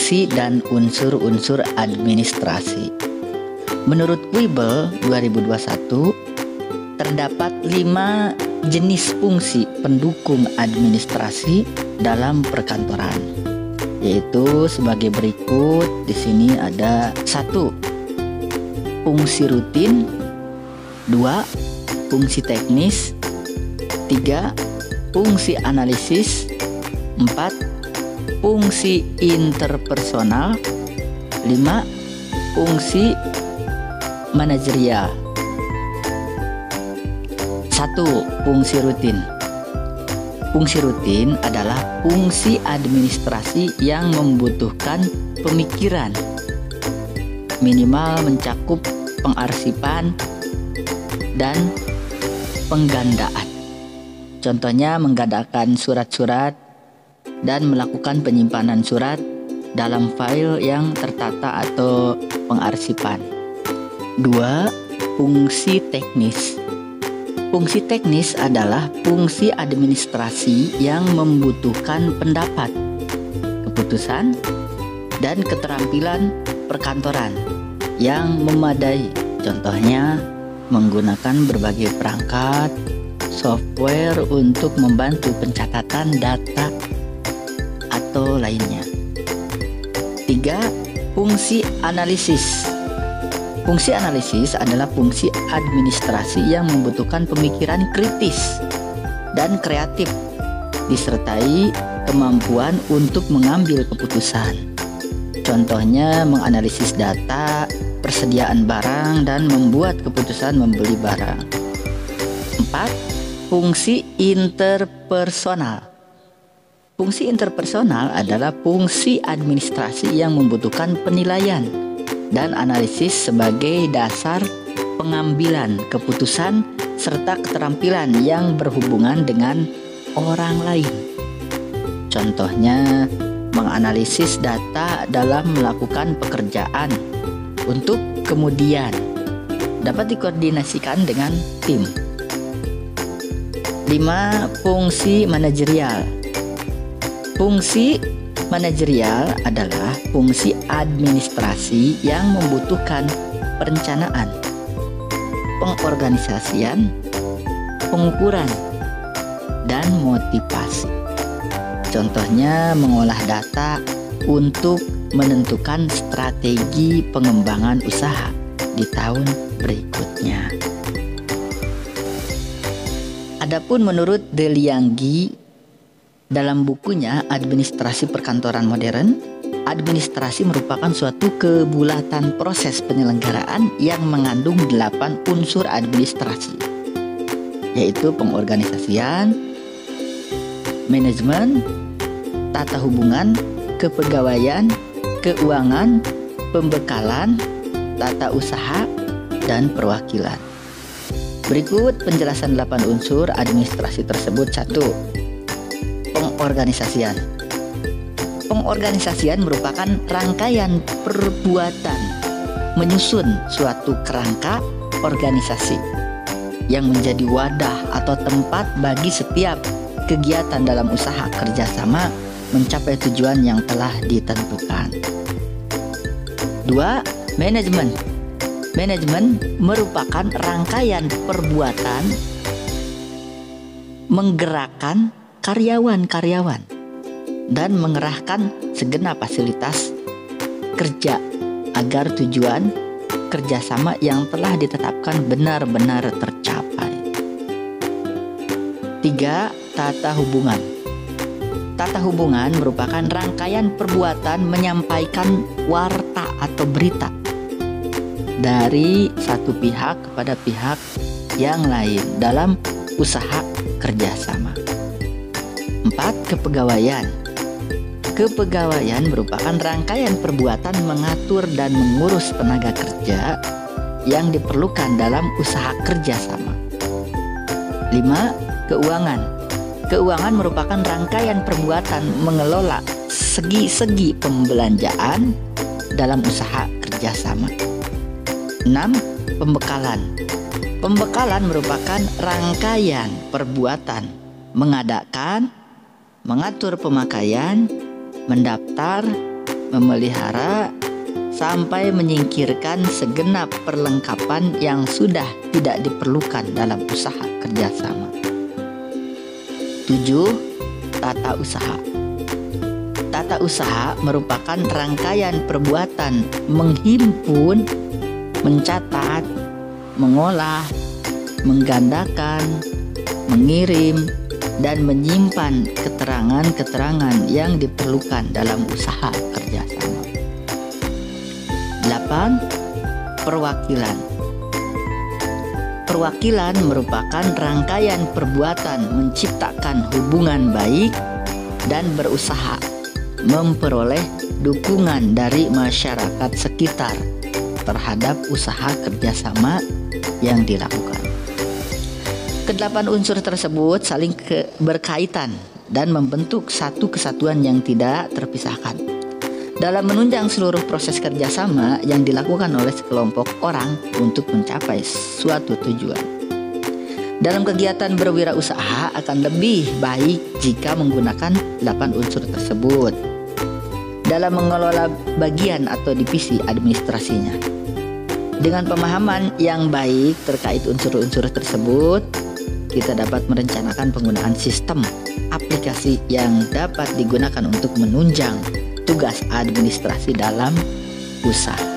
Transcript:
fungsi dan unsur-unsur administrasi. Menurut Wiebel 2021, terdapat 5 jenis fungsi pendukung administrasi dalam perkantoran, yaitu sebagai berikut. Di sini ada 1. Fungsi rutin, 2. Fungsi teknis, 3. Fungsi analisis, 4. Fungsi interpersonal, 5. Fungsi manajerial. 1. Fungsi rutin. Fungsi rutin adalah fungsi administrasi yang membutuhkan pemikiran, minimal mencakup pengarsipan dan penggandaan. Contohnya menggandakan surat-surat dan melakukan penyimpanan surat dalam file yang tertata atau pengarsipan. 2. Fungsi teknis. Fungsi teknis adalah fungsi administrasi yang membutuhkan pendapat, keputusan, dan keterampilan perkantoran yang memadai. Contohnya menggunakan berbagai perangkat software untuk membantu pencatatan data atau lainnya. 3. Fungsi analisis. Fungsi analisis adalah fungsi administrasi yang membutuhkan pemikiran kritis dan kreatif, disertai kemampuan untuk mengambil keputusan. Contohnya menganalisis data, persediaan barang, dan membuat keputusan membeli barang. 4. Fungsi interpersonal. Fungsi interpersonal adalah fungsi administrasi yang membutuhkan penilaian dan analisis sebagai dasar pengambilan keputusan serta keterampilan yang berhubungan dengan orang lain. Contohnya menganalisis data dalam melakukan pekerjaan untuk kemudian dapat dikoordinasikan dengan tim. 5. Fungsi manajerial. Fungsi manajerial adalah fungsi administrasi yang membutuhkan perencanaan, pengorganisasian, pengukuran, dan motivasi. Contohnya mengolah data untuk menentukan strategi pengembangan usaha di tahun berikutnya. Adapun menurut Delianggi dalam bukunya Administrasi Perkantoran Modern, administrasi merupakan suatu kebulatan proses penyelenggaraan yang mengandung 8 unsur administrasi, yaitu pengorganisasian, manajemen, tata hubungan, kepegawaian, keuangan, pembekalan, tata usaha, dan perwakilan. Berikut penjelasan 8 unsur administrasi tersebut. 1. Pengorganisasian. Pengorganisasian merupakan rangkaian perbuatan menyusun suatu kerangka organisasi yang menjadi wadah atau tempat bagi setiap kegiatan dalam usaha kerjasama mencapai tujuan yang telah ditentukan. 2. Manajemen. Manajemen merupakan rangkaian perbuatan menggerakkan karyawan-karyawan dan mengerahkan segenap fasilitas kerja agar tujuan kerjasama yang telah ditetapkan benar-benar tercapai. 3. Tata hubungan. Tata hubungan merupakan rangkaian perbuatan menyampaikan warta atau berita dari satu pihak kepada pihak yang lain dalam usaha kerjasama. 4. Kepegawaian. Kepegawaian merupakan rangkaian perbuatan mengatur dan mengurus tenaga kerja yang diperlukan dalam usaha kerjasama. 5. Keuangan. Keuangan merupakan rangkaian perbuatan mengelola segi-segi pembelanjaan dalam usaha kerjasama. 6. Pembekalan. Pembekalan merupakan rangkaian perbuatan mengadakan, mengatur pemakaian, mendaftar, memelihara, sampai menyingkirkan segenap perlengkapan yang sudah tidak diperlukan dalam usaha kerjasama. 7. Tata usaha. Tata usaha merupakan rangkaian perbuatan menghimpun, mencatat, mengolah, menggandakan, mengirim, dan menyimpan keterangan-keterangan yang diperlukan dalam usaha kerjasama. 8. Perwakilan. Perwakilan merupakan rangkaian perbuatan menciptakan hubungan baik dan berusaha memperoleh dukungan dari masyarakat sekitar terhadap usaha kerjasama yang dilakukan. Kedelapan unsur tersebut saling berkaitan dan membentuk satu kesatuan yang tidak terpisahkan dalam menunjang seluruh proses kerjasama yang dilakukan oleh sekelompok orang untuk mencapai suatu tujuan. Dalam kegiatan berwirausaha akan lebih baik jika menggunakan 8 unsur tersebut dalam mengelola bagian atau divisi administrasinya. Dengan pemahaman yang baik terkait unsur-unsur tersebut, kita dapat merencanakan penggunaan sistem aplikasi yang dapat digunakan untuk menunjang tugas administrasi dalam usaha.